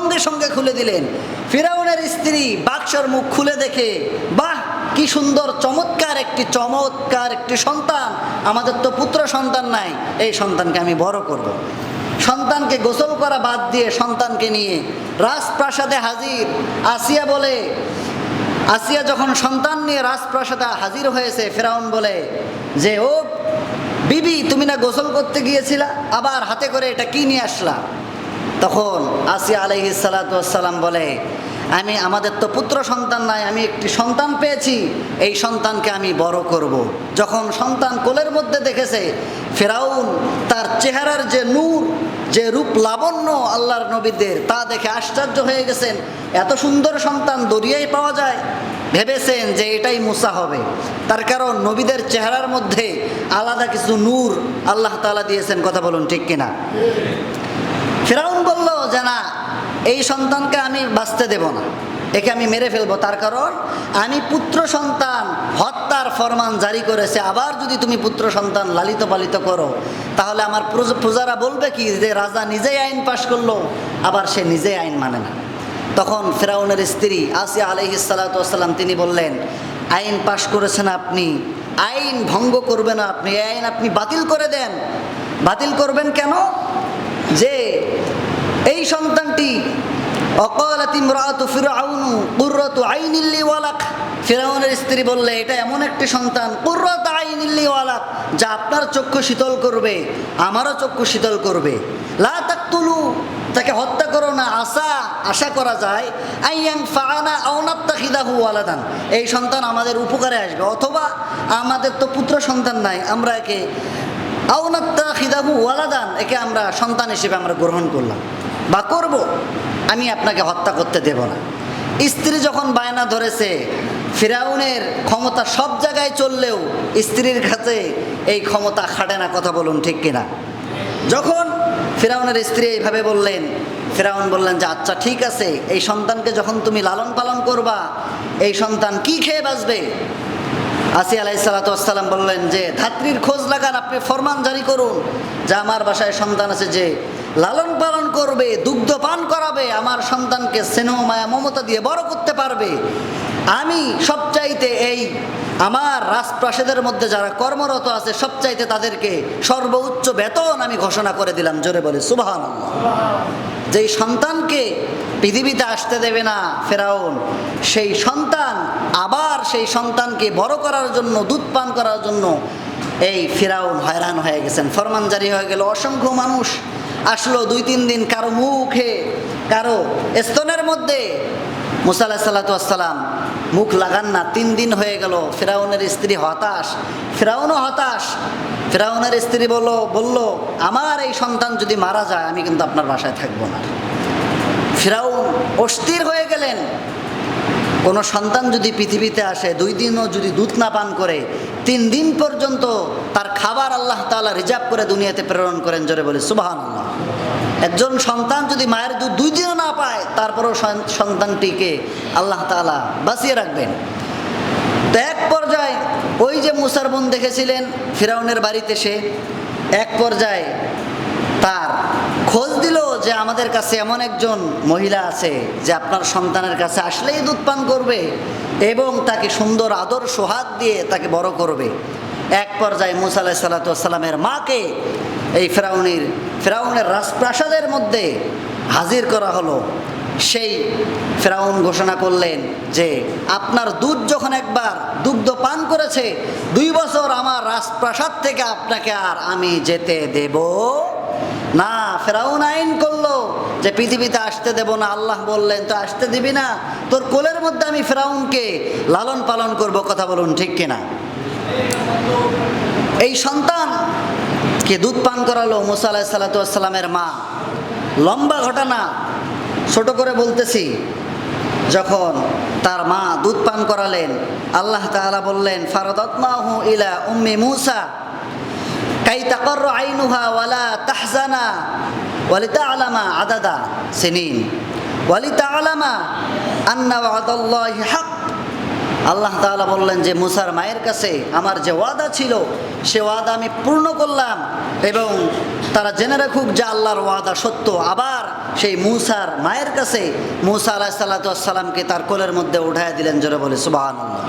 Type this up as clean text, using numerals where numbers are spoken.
সঙ্গে সঙ্গে খুলে দিলেন। ফিরাউনের স্ত্রী বাক্সর মুখ খুলে দেখে, বাহ কি সুন্দর চমৎকার একটি সন্তান, আমাদের তো পুত্র সন্তান নাই, এই সন্তানকে আমি বড় করব। সন্তানকে গোসল করা বাদ দিয়ে সন্তানকে নিয়ে রাজপ্রাসাদে হাজির। আসিয়া যখন সন্তান নিয়ে রাজপ্রাসাদে হাজির হয়েছে, ফিরাউন বলে যে, ও বিবি, তুমি না গোসল করতে গিয়েছিলা, আবার হাতে করে এটা কি নিয়ে আসলা? তখন আসিয়া আলাইহিস সালাতু ওয়াস সালাম বলে, আমাদের তো পুত্র সন্তান নাই, আমি একটি সন্তান পেয়েছি, এই সন্তানকে আমি বড় করব। যখন সন্তান কোলের মধ্যে দেখেছে, ফিরাউন তার চেহারার যে নূর, যে রূপ লাবণ্য আল্লাহর নবীদের, তা দেখে আশ্চর্য হয়ে গেছেন। এত সুন্দর সন্তান দরিয়ায় পাওয়া যায়? ভেবেছেন যে এটাই মুসা হবে, তার কারণ নবীদের চেহারার মধ্যে আলাদা কিছু নূর আল্লাহ তাআলা দিয়েছেন। কথা বলুন ঠিক কিনা? ফিরাউন বলল যে না, এই সন্তানকে আমি বাঁচতে দেব না, একে আমি মেরে ফেলবো, তার কারণ আমি পুত্র সন্তান হত্যার ফরমান জারি করেছে। আবার যদি তুমি পুত্র সন্তান লালিত পালিত করো, তাহলে আমার প্রজারা বলবে কি যে রাজা নিজেই আইন পাশ করলো, আবার সে নিজেই আইন মানে না। তখন ফিরাউনের স্ত্রী আসিয়া আলাইহিস সালাতু ওয়াস সালাম তিনি বললেন, আইন পাশ করেছেন আপনি, আইন ভঙ্গ করবেন আপনি, এই আইন আপনি বাতিল করে দেন। বাতিল করবেন কেন? যে এই সন্তানটি অকালাত ইমরাতু ফিরআউন কুররাতু আইনিল লি ওয়ালাক, ফিরআউনের স্ত্রী বললে এটা এমন একটি সন্তান, কুররাতু আইনিল লি ওয়ালাক, যা আপনার চক্ষু শীতল করবে, আমারও চক্ষু শীতল করবে। লা তাকতুলু, তাকে হত্যা করো না, আশা করা যায় আইয়াং ফাআনা আও নাত্তাখিদাহু ওয়ালাদান, এই সন্তান আমাদের উপকারে আসবে, অথবা আমাদের তো পুত্র সন্তান নাই, আমরা একে আও নাত্তাখিদাহু ওয়ালাদান, একে আমরা সন্তান হিসেবে আমরা গ্রহণ করলাম বা করব, আমি আপনাকে হত্যা করতে দেব না। স্ত্রী যখন বায়না ধরেছে, ফিরাউনের ক্ষমতা সব জায়গায় চললেও স্ত্রীর কাছে এই ক্ষমতা খাটে না। কথা বলুন ঠিক কিনা? যখন ফিরাউনের স্ত্রী এইভাবে বললেন, ফিরাউন বললেন যে আচ্ছা ঠিক আছে, এই সন্তানকে যখন তুমি লালন পালন করবা, এই সন্তান কি খেয়ে বাঁচবে? আসিয়া আলাইহিস সালাতু ওয়াস সালাম বললেন যে ধাত্রীর খোঁজ লাগান, আপনি ফরমান জারি করুন যে আমার বাসায় সন্তান আছে, যে লালন পালন করবে, দুগ্ধ পান করাবে, আমার সন্তানকে স্নেহ মায়া মমতা দিয়ে বড় করতে পারবে। আমি সবচাইতে এই আমার রাজপ্রাসাদের মধ্যে যারা কর্মরত আছে, সবচাইতে তাদেরকে সর্বোচ্চ বেতন আমি ঘোষণা করে দিলাম। জোরে বলে সুবহানাল্লাহ। যেই সন্তানকে পৃথিবীতে আসতে দেবে না ফেরাউন, সেই সন্তান আবার সেই সন্তানকে বড় করার জন্য, দুধ পান করার জন্য এই ফিরাউন হয়রান হয়ে গেছেন। ফরমান জারি হয়ে গেল, অসংখ্য মানুষ আসলো, 2-3 দিন কারো মুখে, কারো স্তনের মধ্যে মুসা আলাইহিস সালাতু ওয়াস সালাম মুখ লাগান না। 3 দিন হয়ে গেল। ফিরাউনের স্ত্রী হতাশ, ফিরাউনও হতাশ। ফিরাউনের স্ত্রী বলল আমার এই সন্তান যদি মারা যায়, আমি কিন্তু আপনার বাসায় থাকবো না। ফিরাউন অস্থির হয়ে গেলেন। কোনো সন্তান যদি পৃথিবীতে আসে, 2 দিনও যদি দুধ না পান করে, 3 দিন পর্যন্ত তার খাবার আল্লাহ তাআলা রিজার্ভ করে দুনিয়াতে প্রেরণ করেন। জোরে বলে সুবহানাল্লাহ। একজন সন্তান যদি মায়ের দুধ 2 দিনও না পায়, তারপরেও সন্তানটিকে আল্লাহ তাআলা বাঁচিয়ে রাখবেন। তো এক পর্যায়ে ওই যে মুসার বোন দেখেছিলেন ফিরাউনের বাড়িতে, সে এক পর্যায়ে তার খোঁজ দিল যে আমাদের কাছে এমন একজন মহিলা আছে যে আপনার সন্তানের কাছে আসলেই দুধ পান করবে এবং তাকে সুন্দর আদর সোহাগ দিয়ে তাকে বড় করবে। এক পর্যায়ে মুসা আলাইহিস সালাতু ওয়াস সালামের মাকে এই ফিরাউনের রাজপ্রাসাদের মধ্যে হাজির করা হলো। সেই ফিরাউন ঘোষণা করলেন যে আপনার দুধ যখন একবার দুগ্ধ পান করেছে, 2 বছর আমার রাজপ্রাসাদ থেকে আপনাকে আর আমি যেতে দেব না। ফিরাউন আইন করলো যে পৃথিবীতে আসতে দেব না। আল্লাহ বললেন তো আসতে দিবি না, তোর কোলের মধ্যে আমি ফিরাউনকে লালন পালন করব। কথা বলুন ঠিক কিনা? এই সন্তানকে দুধ পান করালো মুসা আলাইহিস সালাতু ওয়াস সালামের মা। লম্বা ঘটনা, ছোট করে বলতেছি। যখন তার মা দুধ পান করালেন, আল্লাহ তাআলা বললেন ফারাদাতনাহু ইলা উম্মি মুসা কাই তাকাররা আইনুহা ওয়ালা তাহজানা ওয়ালিতাআলামা আদাদা সিনিন ওয়ালিতাআলামা আন্না ওয়াদাল্লাহি হক আল্লাহ তাআলা বললেন যে মুসার মায়ের কাছে আমার যে ওয়াদা ছিল সে ওয়াদা আমি পূর্ণ করলাম, এবং তারা জেনে রাখুক যে আল্লাহর ওয়াদা সত্য। আবার সেই মুসার মায়ের কাছে মুসা আলাইহিস সালাতু ওয়াস সালামকে তার কোলের মধ্যে উঠায় দিলেন, জোরে বলে সুবহানাল্লাহ।